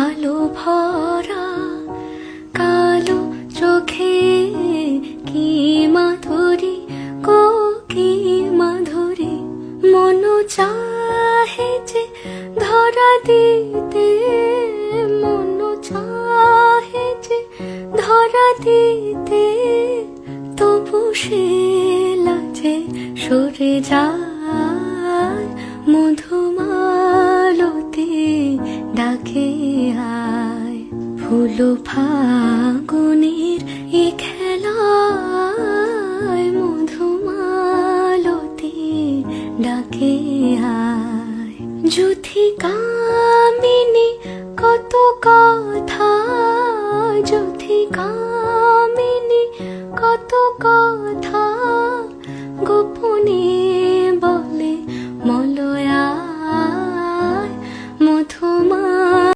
আলো ভরা কালো চোখে কি মাধুরী গো কি মাধুরী, মন চাহে যে ধরা দিতে, মন চাহে যে ধরা দিতে, তবু সে লাজে সরে যায়। মধুমালতি ডাকে আয়, ফুল ফাগুনের এ খেলায়, মধুমালতি ডাকে আয়। যুথি কামিনী